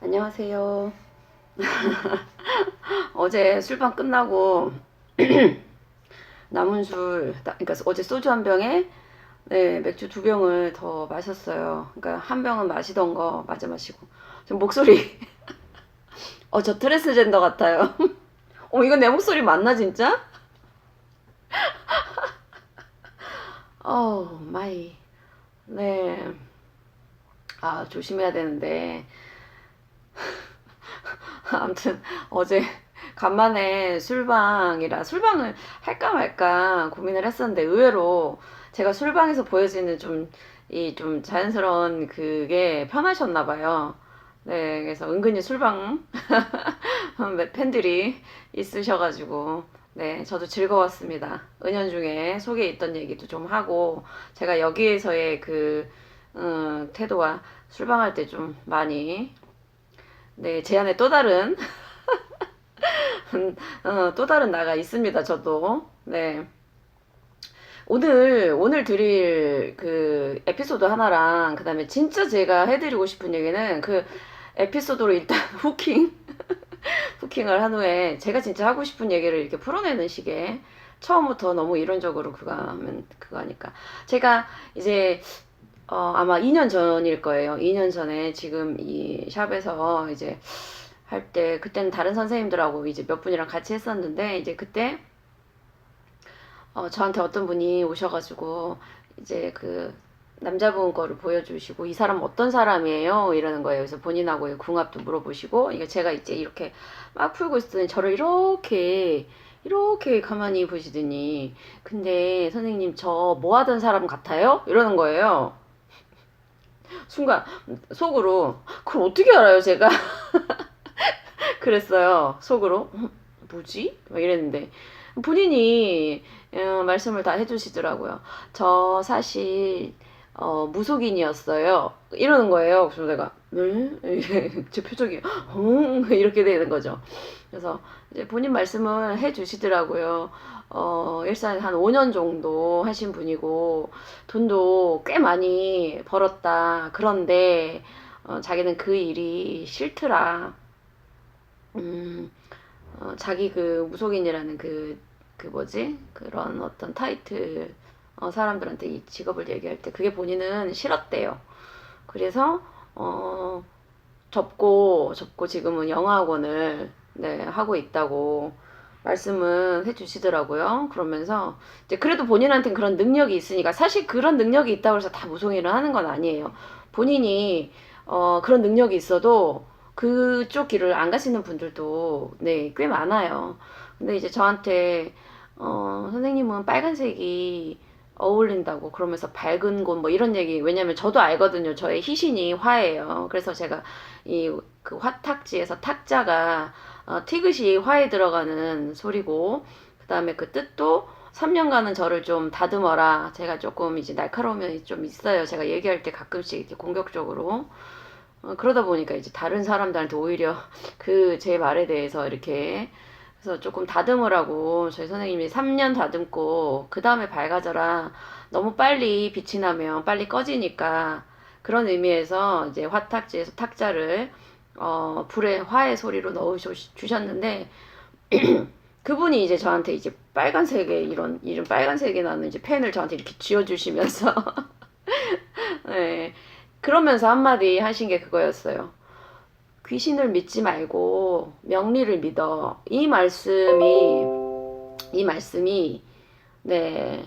안녕하세요. 어제 술방 끝나고 남은 술, 그러니까 어제 소주 한 병에 네, 맥주 두 병을 더 마셨어요. 그러니까 한 병은 마시던 거 마저 마시고. 좀 목소리, 저 트랜스젠더 같아요. 이거 내 목소리 맞나 진짜? 마이. 네. 조심해야 되는데. 아무튼 어제 간만에 술방을 할까 말까 고민을 했었는데 의외로 제가 술방에서 보여지는 좀 자연스러운 그게 편하셨나 봐요. 네, 그래서 은근히 술방 팬들이 있으셔가지고 네, 저도 즐거웠습니다. 은연중에 속에 있던 얘기도 좀 하고 제가 여기에서의 태도와 술방할 때 좀 많이 네, 제 안에 또 다른 또 다른 나가 있습니다. 저도. 네. 오늘 드릴 그 에피소드 하나랑 그다음에 진짜 제가 해드리고 싶은 얘기는 그 에피소드로 일단 후킹을 한 후에 제가 진짜 하고 싶은 얘기를 이렇게 풀어내는 식의 처음부터 너무 이론적으로 그거 하면 그거 하니까 제가 이제 아마 2년 전일 거예요. 2년 전에 지금 이 샵에서 이제 할 때 그때는 다른 선생님들하고 이제 몇 분이랑 같이 했었는데 이제 그때 저한테 어떤 분이 오셔가지고 이제 그 남자분 거를 보여주시고 이 사람 어떤 사람이에요? 이러는 거예요. 그래서 본인하고의 궁합도 물어보시고 이게 제가 이제 이렇게 막 풀고 있었더니 저를 이렇게 가만히 보시더니 근데 선생님 저 뭐 하던 사람 같아요? 이러는 거예요. 순간 속으로 그걸 어떻게 알아요 제가 그랬어요 속으로 뭐지? 막 이랬는데 본인이 말씀을 다 해주시더라고요. 저 사실 무속인이었어요. 이러는 거예요. 그래서 내가 제 표정이 이렇게 되는 거죠. 그래서 이제 본인 말씀을 해주시더라고요. 일산 한 5년 정도 하신 분이고 돈도 꽤 많이 벌었다. 그런데 자기는 그 일이 싫더라. 음, 자기 그 무속인이라는 그 뭐지? 그런 어떤 타이틀, 사람들한테 이 직업을 얘기할 때 그게 본인은 싫었대요. 그래서, 접고 지금은 영어학원을, 네, 하고 있다고 말씀은 해 주시더라고요. 그러면서, 이제 그래도 본인한테는 그런 능력이 있으니까, 사실 그런 능력이 있다고 해서 다 무속인을 하는 건 아니에요. 본인이, 그런 능력이 있어도, 그쪽 길을 안 가시는 분들도 네, 꽤 많아요. 근데 이제 저한테 선생님은 빨간색이 어울린다고 그러면서 밝은 곳 뭐 이런 얘기 왜냐면 저도 알거든요. 저의 희신이 화예요. 그래서 제가 이 그 화탁지에서 탁자가 티귿이 화에 들어가는 소리고 그다음에 그 뜻도 3년간은 저를 좀 다듬어라. 제가 조금 이제 날카로움이 좀 있어요. 제가 얘기할 때 가끔씩 이렇게 공격적으로 그러다 보니까 이제 다른 사람들한테 오히려 그 제 말에 대해서 이렇게 그래서 조금 다듬으라고 저희 선생님이 3년 다듬고 그 다음에 밝아져라. 너무 빨리 빛이 나면 빨리 꺼지니까 그런 의미에서 이제 화탁지에서 탁자를 불에 화의 소리로 넣어 주셨는데 그분이 이제 저한테 이제 빨간색의 이런 빨간색이 나는 이제 펜을 저한테 이렇게 쥐어 주시면서 네. 그러면서 한마디 하신 게 그거였어요. 귀신을 믿지 말고 명리를 믿어. 이 말씀이, 네.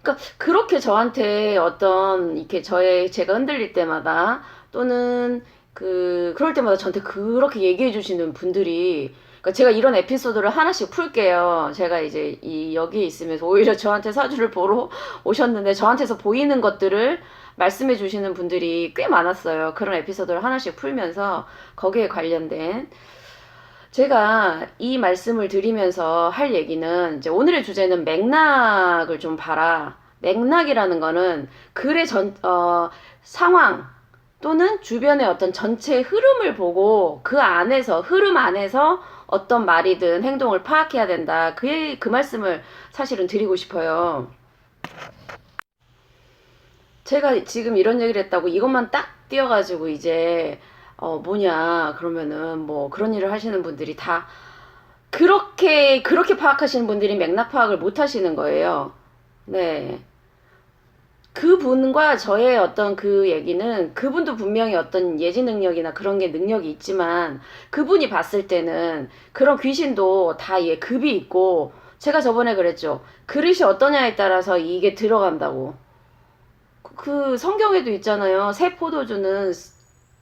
그러니까 그렇게 저한테 어떤 이렇게 제가 흔들릴 때마다 또는 그럴 때마다 저한테 그렇게 얘기해 주시는 분들이 그러니까 제가 이런 에피소드를 하나씩 풀게요. 제가 이제 여기에 있으면서 오히려 저한테 사주를 보러 오셨는데 저한테서 보이는 것들을 말씀해 주시는 분들이 꽤 많았어요. 그런 에피소드를 하나씩 풀면서 거기에 관련된 제가 이 말씀을 드리면서 할 얘기는 이제 오늘의 주제는 맥락을 좀 봐라. 맥락이라는 거는 글의 상황 또는 주변의 어떤 전체 흐름을 보고 그 안에서 흐름 안에서 어떤 말이든 행동을 파악해야 된다. 그 말씀을 사실은 드리고 싶어요. 제가 지금 이런 얘기를 했다고 이것만 딱 띄어가지고 이제 뭐냐, 그러면은 뭐 그런 일을 하시는 분들이 다 그렇게 파악하시는 분들이 맥락 파악을 못 하시는 거예요. 네. 그분과 저의 어떤 그 얘기는 그분도 분명히 어떤 예지 능력이나 그런 게 능력이 있지만 그분이 봤을 때는 그런 귀신도 다 급이 있고 제가 저번에 그랬죠. 그릇이 어떠냐에 따라서 이게 들어간다고. 그 성경에도 있잖아요. 새 포도주는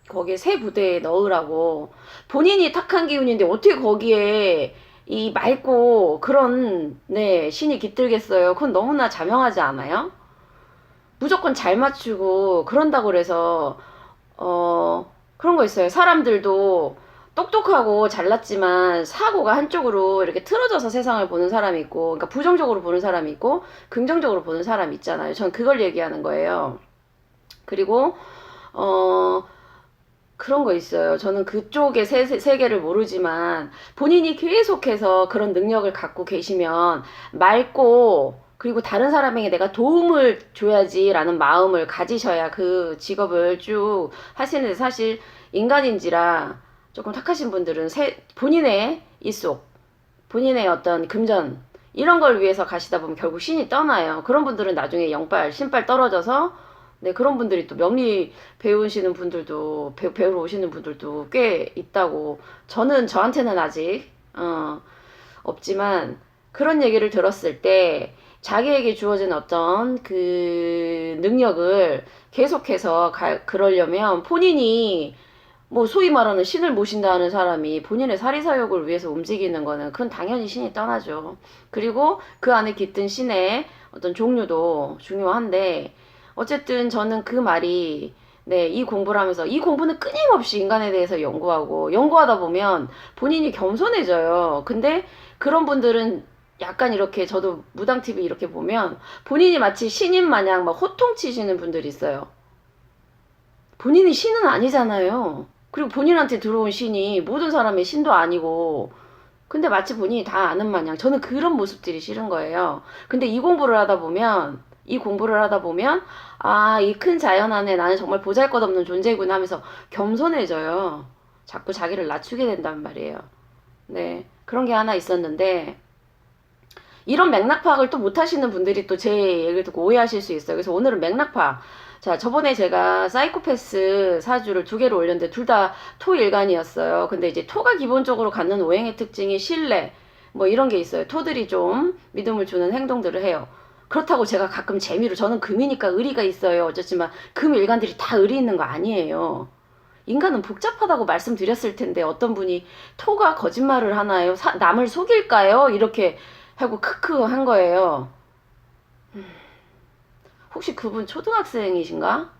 거기에 새 부대에 넣으라고. 본인이 탁한 기운인데 어떻게 거기에 이 맑고 그런 네 신이 깃들겠어요. 그건 너무나 자명하지 않아요? 무조건 잘 맞추고 그런다고 그래서 그런 거 있어요. 사람들도 똑똑하고 잘났지만 사고가 한쪽으로 이렇게 틀어져서 세상을 보는 사람이 있고, 그러니까 부정적으로 보는 사람이 있고 긍정적으로 보는 사람이 있잖아요. 전 그걸 얘기하는 거예요. 그리고 어 그런 거 있어요. 저는 그쪽의 세계를 모르지만 본인이 계속해서 그런 능력을 갖고 계시면 맑고 그리고 다른 사람에게 내가 도움을 줘야지라는 마음을 가지셔야 그 직업을 쭉 하시는데 사실 인간인지라 조금 탁하신 분들은 본인의 입속, 본인의 어떤 금전 이런 걸 위해서 가시다 보면 결국 신이 떠나요. 그런 분들은 나중에 영빨, 신빨 떨어져서 네, 그런 분들이 또 명리 배우시는 분들도, 배우러 오시는 분들도 꽤 있다고. 저한테는 아직, 없지만, 그런 얘기를 들었을 때, 자기에게 주어진 어떤 그 능력을 계속해서 그러려면 본인이 뭐 소위 말하는 신을 모신다는 사람이 본인의 사리사욕을 위해서 움직이는 거는 그건 당연히 신이 떠나죠. 그리고 그 안에 깃든 신의 어떤 종류도 중요한데 어쨌든 저는 그 말이 네, 이 공부를 하면서 이 공부는 끊임없이 인간에 대해서 연구하고 연구하다 보면 본인이 겸손해져요. 근데 그런 분들은 약간 이렇게 저도 무당 TV 이렇게 보면 본인이 마치 신인 마냥 막 호통치시는 분들이 있어요. 본인이 신은 아니잖아요. 그리고 본인한테 들어온 신이 모든 사람의 신도 아니고 근데 마치 본인이 다 아는 마냥 저는 그런 모습들이 싫은 거예요. 근데 이 공부를 하다 보면 아, 이 큰 자연 안에 나는 정말 보잘것없는 존재구나 하면서 겸손해져요. 자꾸 자기를 낮추게 된단 말이에요. 네. 그런 게 하나 있었는데 이런 맥락 파악을 또 못하시는 분들이 또 제 얘기를 듣고 오해하실 수 있어요. 그래서 오늘은 맥락 파악. 자, 저번에 제가 사이코패스 사주를 두 개를 올렸는데 둘 다 토일간이었어요. 근데 이제 토가 기본적으로 갖는 오행의 특징이 신뢰, 뭐 이런 게 있어요. 토들이 좀 믿음을 주는 행동들을 해요. 그렇다고 제가 가끔 재미로 저는 금이니까 의리가 있어요. 어쨌지만 금 일간들이 다 의리 있는 거 아니에요. 인간은 복잡하다고 말씀드렸을 텐데 어떤 분이 토가 거짓말을 하나요? 남을 속일까요? 이렇게 하고 크크 한 거예요. 혹시 그분 초등학생이신가?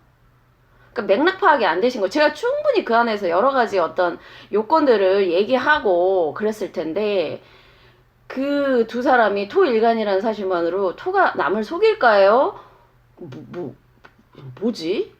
그러니까 맥락 파악이 안 되신 거. 제가 충분히 그 안에서 여러 가지 어떤 요건들을 얘기하고 그랬을 텐데 그 두 사람이 토일간이라는 사실만으로 토가 남을 속일까요? 뭐, 뭐지?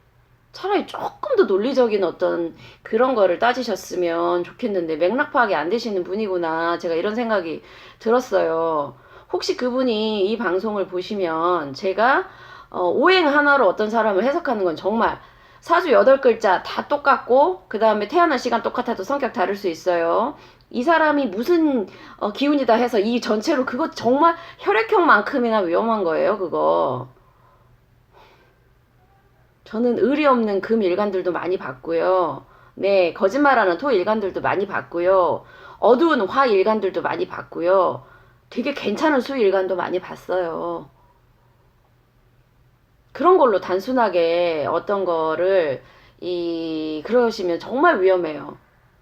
차라리 조금 더 논리적인 어떤 그런 거를 따지셨으면 좋겠는데 맥락 파악이 안 되시는 분이구나. 제가 이런 생각이 들었어요. 혹시 그분이 이 방송을 보시면 제가 오행 하나로 어떤 사람을 해석하는 건 정말 사주 8글자 다 똑같고 그 다음에 태어난 시간 똑같아도 성격 다를 수 있어요. 이 사람이 무슨 기운이다 해서 이 전체로 그거 정말 혈액형만큼이나 위험한 거예요. 그거. 저는 의리 없는 금 일간들도 많이 봤고요. 네, 거짓말하는 토 일간들도 많이 봤고요. 어두운 화 일간들도 많이 봤고요. 되게 괜찮은 수 일간도 많이 봤어요. 그런 걸로 단순하게 어떤 거를 그러시면 정말 위험해요.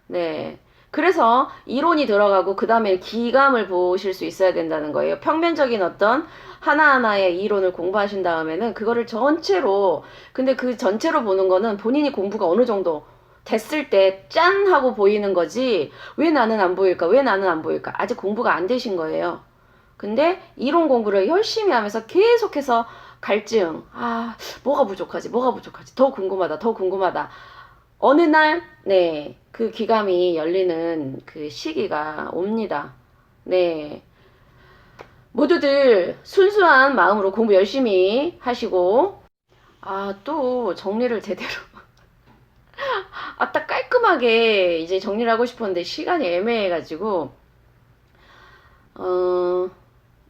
네. 그래서 이론이 들어가고 그 다음에 기감을 보실 수 있어야 된다는 거예요. 평면적인 어떤 하나하나의 이론을 공부하신 다음에는 그거를 전체로 근데 그 전체로 보는 거는 본인이 공부가 어느 정도 됐을 때 짠 하고 보이는 거지 왜 나는 안 보일까 왜 나는 안 보일까 아직 공부가 안 되신 거예요. 근데 이론 공부를 열심히 하면서 계속해서 갈증 뭐가 부족하지 뭐가 부족하지 더 궁금하다 더 궁금하다 어느 날, 네, 그 기감이 열리는 그 시기가 옵니다. 네. 모두들 순수한 마음으로 공부 열심히 하시고, 또 정리를 제대로. 딱 깔끔하게. 깔끔하게 이제 정리를 하고 싶었는데 시간이 애매해가지고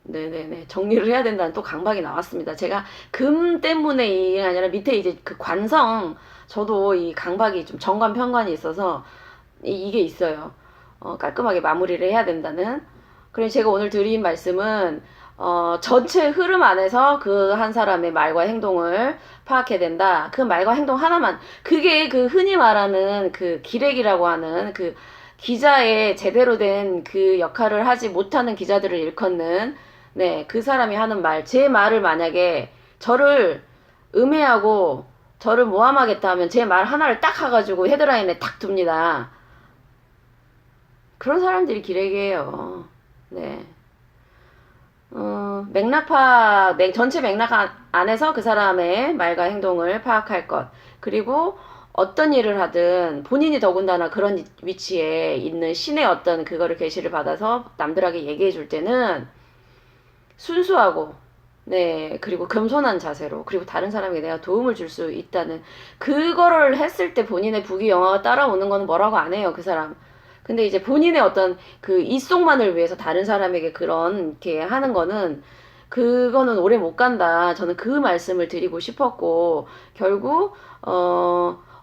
네네네, 정리를 해야 된다는 또 강박이 나왔습니다. 제가 금 때문에 이게 아니라 밑에 이제 그 관성, 저도 이 강박이 좀 정관 편관이 있어서 이게 있어요. 깔끔하게 마무리를 해야 된다는. 그래서 제가 오늘 드린 말씀은 전체 흐름 안에서 그 한 사람의 말과 행동을 파악해야 된다. 그 말과 행동 하나만, 그게 그 흔히 말하는 그 기레기라고 하는 그 기자의 제대로 된 그 역할을 하지 못하는 기자들을 일컫는, 네, 그 사람이 하는 말, 제 말을 만약에 저를 음해하고 저를 모함하겠다 하면 제 말 하나를 딱 해가지고 헤드라인에 딱 둡니다. 그런 사람들이 기레기예요. 네. 전체 맥락 안에서 그 사람의 말과 행동을 파악할 것. 그리고 어떤 일을 하든 본인이 더군다나 그런 위치에 있는 신의 어떤 그거를 계시를 받아서 남들에게 얘기해 줄 때는 순수하고, 네, 그리고 겸손한 자세로, 그리고 다른 사람에게 내가 도움을 줄 수 있다는, 그거를 했을 때 본인의 부귀영화가 따라오는 거는 뭐라고 안 해요, 그 사람. 근데 이제 본인의 어떤 그 이속만을 위해서 다른 사람에게 그렇게 하는 거는, 그거는 오래 못 간다. 저는 그 말씀을 드리고 싶었고, 결국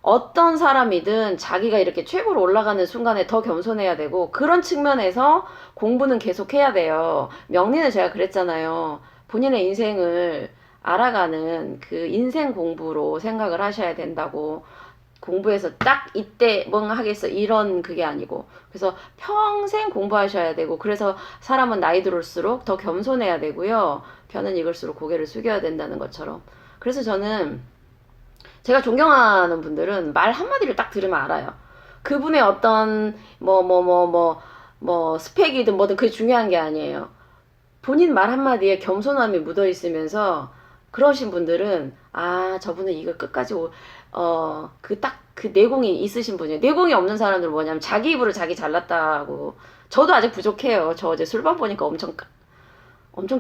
어떤 사람이든 자기가 이렇게 최고로 올라가는 순간에 더 겸손해야 되고, 그런 측면에서 공부는 계속 해야 돼요. 명리는 제가 그랬잖아요. 본인의 인생을 알아가는 그 인생 공부로 생각을 하셔야 된다고. 공부해서 딱 이때 뭔가 하겠어 이런 그게 아니고, 그래서 평생 공부하셔야 되고, 그래서 사람은 나이 들을수록 더 겸손해야 되고요, 벼는 익을수록 고개를 숙여야 된다는 것처럼. 그래서 저는 제가 존경하는 분들은 말 한마디를 딱 들으면 알아요. 그분의 어떤 스펙이든 뭐든 그게 중요한 게 아니에요. 본인 말 한마디에 겸손함이 묻어 있으면서 그러신 분들은, 아, 저분은 이거 끝까지 그 내공이 있으신 분이에요. 내공이 없는 사람들은 뭐냐면 자기 입으로 자기 잘났다고. 저도 아직 부족해요. 저 어제 술밥 보니까 엄청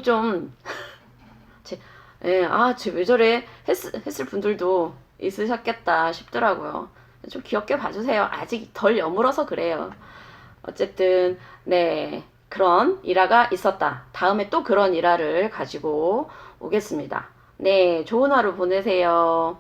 좀 예, 쟤 왜 저래 했을 분들도 있으셨겠다 싶더라고요. 좀 귀엽게 봐주세요. 아직 덜 여물어서 그래요. 어쨌든 네, 그런 일화가 있었다. 다음에 또 그런 일화를 가지고 오겠습니다. 네, 좋은 하루 보내세요.